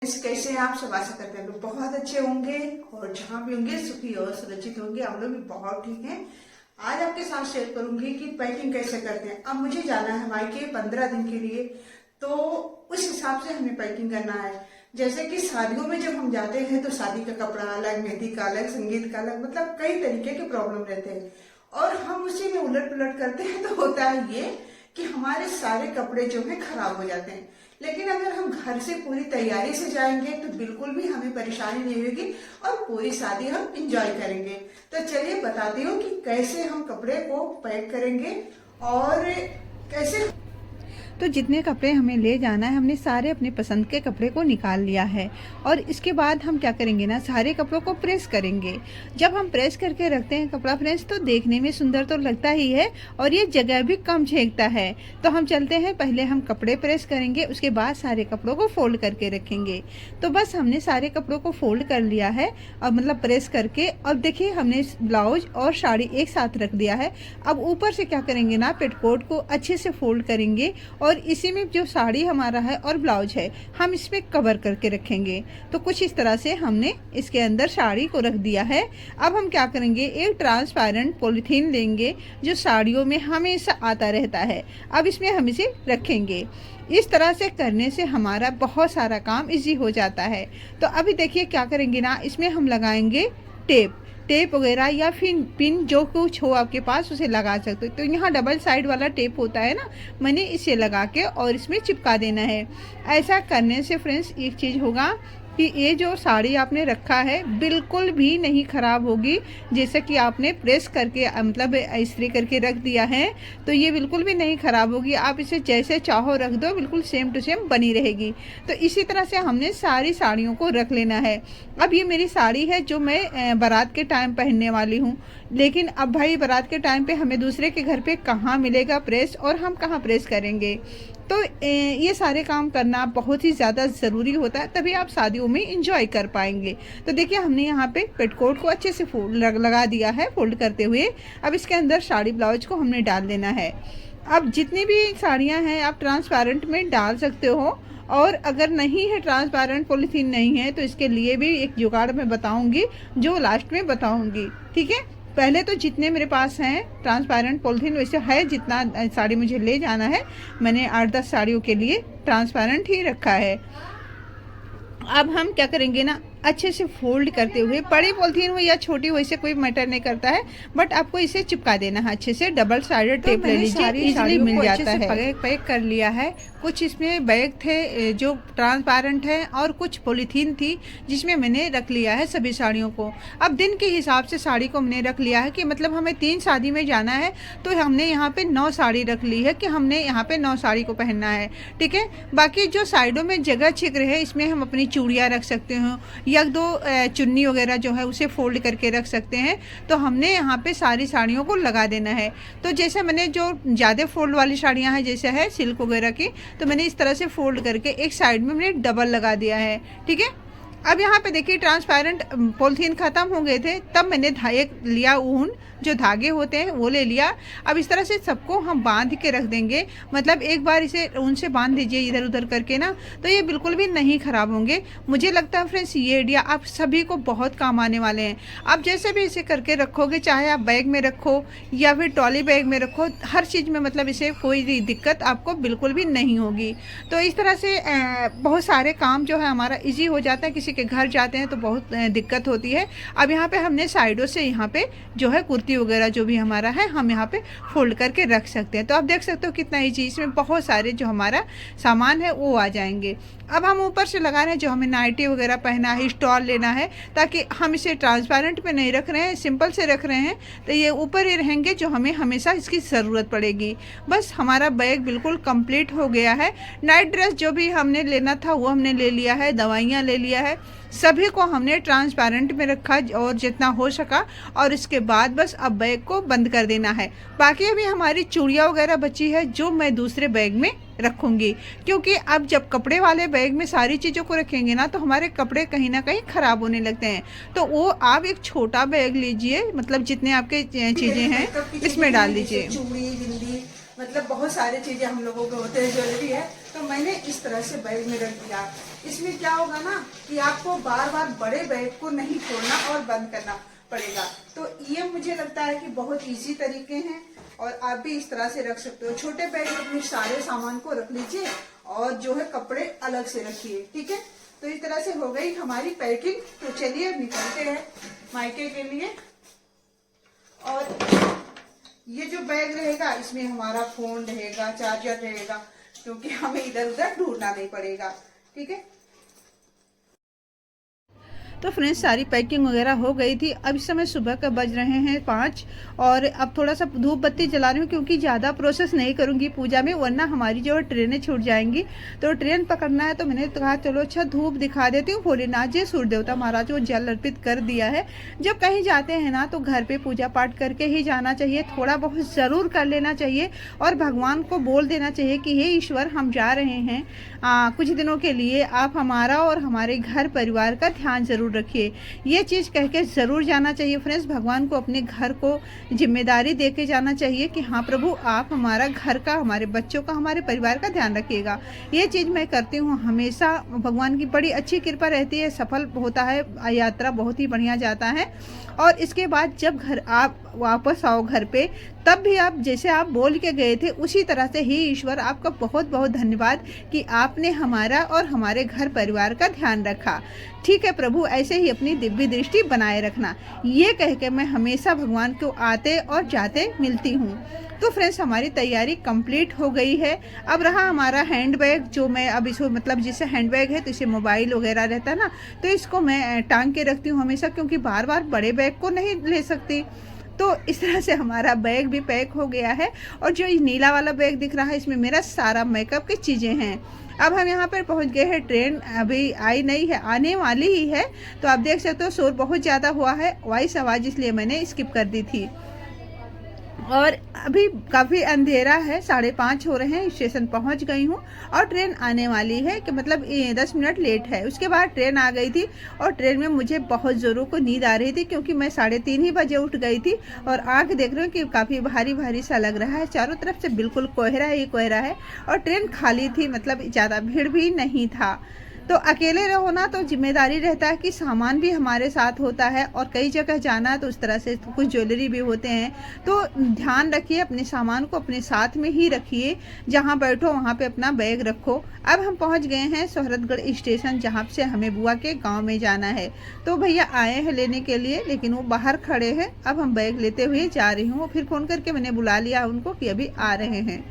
कैसे हैं आप सब? आशा करते हैं लोग बहुत अच्छे होंगे और जहाँ भी होंगे सुखी और सुरक्षित होंगे। हम लोग भी बहुत ठीक हैं। आज आपके साथ शेयर करूंगी कि पैकिंग कैसे करते हैं। अब मुझे जाना है मायके 15 दिन के लिए, तो उस हिसाब से हमें पैकिंग करना है। जैसे कि शादियों में जब हम जाते हैं तो शादी का कपड़ा अलग, मेहंदी का अलग, संगीत का अलग, मतलब कई तरीके के प्रॉब्लम रहते हैं और हम उसी में उलट पुलट करते हैं तो होता है ये कि हमारे सारे कपड़े जो है खराब हो जाते हैं। लेकिन अगर हम घर से पूरी तैयारी से जाएंगे तो बिल्कुल भी हमें परेशानी नहीं होगी और पूरी शादी हम इंजॉय करेंगे। तो चलिए बताती हूँ कि कैसे हम कपड़े को पैक करेंगे और कैसे। तो जितने कपड़े हमें ले जाना है हमने सारे अपने पसंद के कपड़े को निकाल लिया है और इसके बाद हम क्या करेंगे ना, सारे कपड़ों को प्रेस करेंगे। जब हम प्रेस करके रखते हैं कपड़ा फ्रेंड्स, तो देखने में सुंदर तो लगता ही है और ये जगह भी कम झेंकता है। तो हम चलते हैं, पहले हम कपड़े प्रेस करेंगे, उसके बाद सारे कपड़ों को फोल्ड करके रखेंगे। तो बस हमने सारे कपड़ों को फोल्ड कर लिया है और मतलब प्रेस करके। अब देखिए हमने ब्लाउज और साड़ी एक साथ रख दिया है। अब ऊपर से क्या करेंगे ना, पेटीकोट को अच्छे से फोल्ड करेंगे और इसी में जो साड़ी हमारा है और ब्लाउज है हम इसमें कवर करके रखेंगे। तो कुछ इस तरह से हमने इसके अंदर साड़ी को रख दिया है। अब हम क्या करेंगे, एक ट्रांसपेरेंट पॉलीथीन लेंगे जो साड़ियों में हमेशा आता रहता है। अब इसमें हम इसे रखेंगे। इस तरह से करने से हमारा बहुत सारा काम इजी हो जाता है। तो अभी देखिए क्या करेंगे ना, इसमें हम लगाएंगे टेप वगैरह या फिर पिन जो कुछ हो आपके पास उसे लगा सकते हो। तो यहाँ डबल साइड वाला टेप होता है ना, मैंने इसे लगा के और इसमें चिपका देना है। ऐसा करने से फ्रेंड्स एक चीज़ होगा कि ये जो साड़ी आपने रखा है बिल्कुल भी नहीं ख़राब होगी। जैसे कि आपने प्रेस करके मतलब इस्त्री करके रख दिया है तो ये बिल्कुल भी नहीं ख़राब होगी। आप इसे जैसे चाहो रख दो, बिल्कुल सेम टू सेम बनी रहेगी। तो इसी तरह से हमने सारी साड़ियों को रख लेना है। अब ये मेरी साड़ी है जो मैं बारात के टाइम पहनने वाली हूँ। लेकिन अब भाई बारात के टाइम पे हमें दूसरे के घर पे कहाँ मिलेगा प्रेस और हम कहाँ प्रेस करेंगे। तो ये सारे काम करना बहुत ही ज़्यादा ज़रूरी होता है, तभी आप शादियों में इंजॉय कर पाएंगे। तो देखिए हमने यहाँ पे पेटीकोट को अच्छे से लगा दिया है फोल्ड करते हुए। अब इसके अंदर साड़ी ब्लाउज को हमने डाल देना है। अब जितनी भी साड़ियाँ हैं आप ट्रांसपेरेंट में डाल सकते हो, और अगर नहीं है ट्रांसपेरेंट पॉलीथीन नहीं है तो इसके लिए भी एक जुगाड़ मैं बताऊंगी जो लास्ट में बताऊंगी, ठीक है। पहले तो जितने मेरे पास हैं ट्रांसपेरेंट पॉलीथीन, वैसे है जितना साड़ी मुझे ले जाना है, मैंने 8-10 साड़ियों के लिए ट्रांसपेरेंट ही रखा है। अब हम क्या करेंगे ना, अच्छे से फोल्ड करते हुए, बड़ी पॉलीथीन हो या छोटी हो इससे कोई मैटर नहीं करता है, बट आपको इसे चिपका देना है अच्छे से। डबल साइडेड टेप ले लीजिए, इजीली मिल जाता है। पैक कर लिया है। कुछ इसमें बैग थे जो ट्रांसपेरेंट है और कुछ पॉलीथीन थी जिसमें मैंने रख लिया है सभी साड़ियों को। अब दिन के हिसाब से साड़ी को मैंने रख लिया है कि मतलब हमें 3 शादी में जाना है तो हमने यहाँ पे 9 साड़ी रख ली है कि हमने यहाँ पे 9 साड़ी को पहनना है, ठीक है। बाकी जो साइडों में जगह छिक रहे हैं इसमें हम अपनी चूड़ियाँ रख सकते हो या 2 चुन्नी वगैरह जो है उसे फोल्ड करके रख सकते हैं। तो हमने यहाँ पे सारी साड़ियों को लगा देना है। तो जैसे मैंने जो ज़्यादा फोल्ड वाली साड़ियाँ हैं जैसे है सिल्क वगैरह की, तो मैंने इस तरह से फोल्ड करके एक साइड में मैंने डबल लगा दिया है, ठीक है। अब यहाँ पे देखिए ट्रांसपेरेंट पॉलीथीन ख़त्म हो गए थे, तब मैंने लिया ऊन, जो धागे होते हैं वो ले लिया। अब इस तरह से सबको हम बांध के रख देंगे, मतलब एक बार इसे ऊन से बांध दीजिए इधर उधर करके ना, तो ये बिल्कुल भी नहीं ख़राब होंगे। मुझे लगता है फ्रेंड्स ये आइडिया आप सभी को बहुत काम आने वाले हैं। आप जैसे भी इसे करके रखोगे, चाहे आप बैग में रखो या फिर ट्रॉली बैग में रखो, हर चीज़ में मतलब इसे कोई दिक्कत आपको बिल्कुल भी नहीं होगी। तो इस तरह से बहुत सारे काम जो है हमारा ईजी हो जाता है। किसी के घर जाते हैं तो बहुत दिक्कत होती है। अब यहाँ पे हमने साइडों से यहाँ पे जो है कुर्ती वगैरह जो भी हमारा है हम यहाँ पे फोल्ड करके रख सकते हैं। तो आप देख सकते हो कितना ईजी, इसमें बहुत सारे जो हमारा सामान है वो आ जाएंगे। अब हम ऊपर से लगा रहे हैं जो हमें नाइटी वगैरह पहना है, स्टॉल लेना है, ताकि हम इसे ट्रांसपेरेंट में नहीं रख रहे हैं, सिंपल से रख रहे हैं, तो ये ऊपर ही रहेंगे जो हमें हमेशा इसकी ज़रूरत पड़ेगी। बस हमारा बैग बिल्कुल कंप्लीट हो गया है। नाइट ड्रेस जो भी हमने लेना था वो हमने ले लिया है, दवाइयाँ ले लिया है, सभी को हमने ट्रांसपेरेंट में रखा और जितना हो सका, और इसके बाद बस अब बैग को बंद कर देना है। बाकी अभी हमारी चूड़ियाँ वगैरह बची है जो मैं दूसरे बैग में रखूँगी, क्योंकि अब जब कपड़े वाले बैग में सारी चीज़ों को रखेंगे ना तो हमारे कपड़े कहीं ना कहीं ख़राब होने लगते हैं। तो वो आप एक छोटा बैग लीजिए, मतलब जितने आपके चीज़ें हैं इसमें डाल दीजिए। चूड़ी, बिंदी, मतलब बहुत सारी चीज़ें हम लोगों को होते हैं, ज्वेलरी है, तो मैंने इस तरह से बैग में रख दिया। इसमें क्या होगा ना कि आपको बार बार बड़े बैग को नहीं खोलना और बंद करना पड़ेगा। तो ये मुझे लगता है कि बहुत इजी तरीके हैं और आप भी इस तरह से रख सकते हो। छोटे बैग में अपने सारे सामान को रख लीजिए और जो है कपड़े अलग से रखिए, ठीक है। तो इस तरह से हो गई हमारी पैकिंग। तो चलिए अब निकलते हैं मायके के लिए। और ये जो बैग रहेगा इसमें हमारा फोन रहेगा, चार्जर रहेगा, क्योंकि हमें इधर उधर ढूंढना नहीं पड़ेगा, ठीक है। तो फ्रेंड्स सारी पैकिंग वगैरह हो गई थी। अब इस समय सुबह का बज रहे हैं 5 और अब थोड़ा सा धूप बत्ती जला रही हूँ क्योंकि ज़्यादा प्रोसेस नहीं करूँगी पूजा में, वरना हमारी जो ट्रेनें छूट जाएंगी। तो ट्रेन पकड़ना है तो मैंने कहा चलो अच्छा धूप दिखा देती हूँ। भोलेनाथ जी सूर्य देवता महाराज को जल अर्पित कर दिया है। जब कहीं जाते हैं ना तो घर पर पूजा पाठ करके ही जाना चाहिए, थोड़ा बहुत ज़रूर कर लेना चाहिए और भगवान को बोल देना चाहिए कि हे ईश्वर हम जा रहे हैं कुछ दिनों के लिए, आप हमारा और हमारे घर परिवार का ध्यान जरूर रखिए। ये चीज़ कह के ज़रूर जाना चाहिए फ्रेंड्स। भगवान को अपने घर को जिम्मेदारी दे के जाना चाहिए कि हाँ प्रभु आप हमारा घर का, हमारे बच्चों का, हमारे परिवार का ध्यान रखिएगा। ये चीज़ मैं करती हूँ हमेशा। भगवान की बड़ी अच्छी कृपा रहती है, सफल होता है, यात्रा बहुत ही बढ़िया जाता है। और इसके बाद जब घर आप वापस आओ घर पे, तब भी आप जैसे आप बोल के गए थे उसी तरह से ही ईश्वर आपका बहुत बहुत धन्यवाद कि आपने हमारा और हमारे घर परिवार का ध्यान रखा। ठीक है प्रभु, ऐसे ही अपनी दिव्य दृष्टि बनाए रखना। ये कह के मैं हमेशा भगवान को आते और जाते मिलती हूँ। तो फ्रेंड्स हमारी तैयारी कंप्लीट हो गई है। अब रहा हमारा हैंड बैग, जो मैं अब इसको मतलब जैसे हैंड बैग है तो इसे मोबाइल वगैरह रहता है ना, तो इसको मैं टांग के रखती हूँ हमेशा, क्योंकि बार बार बड़े बैग को नहीं ले सकती। तो इस तरह से हमारा बैग भी पैक हो गया है। और जो नीला वाला बैग दिख रहा है इसमें मेरा सारा मेकअप की चीज़ें हैं। अब हम यहाँ पर पहुँच गए हैं। ट्रेन अभी आई नहीं है, आने वाली ही है। तो आप देख सकते हो शोर बहुत ज़्यादा हुआ है, वॉइस आवाज़ इसलिए मैंने स्किप कर दी थी। और अभी काफ़ी अंधेरा है, 5:30 हो रहे हैं, स्टेशन पहुंच गई हूं और ट्रेन आने वाली है कि मतलब 10 मिनट लेट है। उसके बाद ट्रेन आ गई थी और ट्रेन में मुझे बहुत ज़ोरों को नींद आ रही थी, क्योंकि मैं 3:30 ही बजे उठ गई थी और आँख देख रही हूँ कि काफ़ी भारी भारी सा लग रहा है। चारों तरफ से बिल्कुल कोहरा ही कोहरा है और ट्रेन खाली थी, मतलब ज़्यादा भीड़ भी नहीं था। तो अकेले रहो ना तो जिम्मेदारी रहता है कि सामान भी हमारे साथ होता है और कई जगह जाना है तो उस तरह से कुछ ज्वेलरी भी होते हैं। तो ध्यान रखिए, अपने सामान को अपने साथ में ही रखिए, जहाँ बैठो वहाँ पे अपना बैग रखो। अब हम पहुँच गए हैं सोहरतगढ़ स्टेशन, जहाँ से हमें बुआ के गाँव में जाना है। तो भैया आए हैं लेने के लिए, लेकिन वो बाहर खड़े हैं। अब हम बैग लेते हुए जा रही हूँ, फिर फ़ोन करके मैंने बुला लिया उनको कि अभी आ रहे हैं।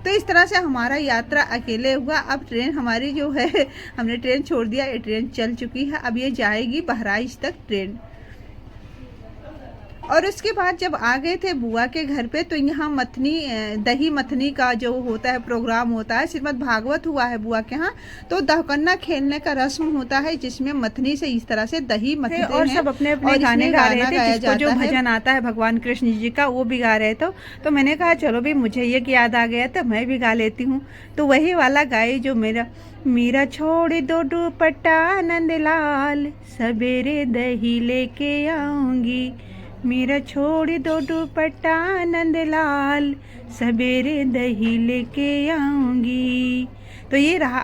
तो इस तरह से हमारा यात्रा अकेले हुआ। अब ट्रेन हमारी जो है, हमने ट्रेन छोड़ दिया, ये ट्रेन चल चुकी है। अब ये जाएगी बहराइच तक ट्रेन। और उसके बाद जब आ गए थे बुआ के घर पे, तो यहाँ मथनी, दही मथनी का जो होता है प्रोग्राम होता है, श्रीमद् भागवत हुआ है बुआ के यहाँ। तो दहकन्ना खेलने का रस्म होता है, जिसमें मथनी से इस तरह से दही मथते हैं और सब अपने अपने गाने गा रहे थे, जिसको जो भजन आता है भगवान कृष्ण जी का वो भी गा रहे थे। तो मैंने कहा चलो भी मुझे ये याद आ गया तो मैं भी गा लेती हूँ। तो वही वाला गाई जो मेरा छोड़ दो दुपट्टा नंदलाल, सवेरे दही लेके आऊंगी। मेरा छोड़ दो दुपट्टा नंदलाल, सवेरे दही लेके आऊंगी। तो ये रहा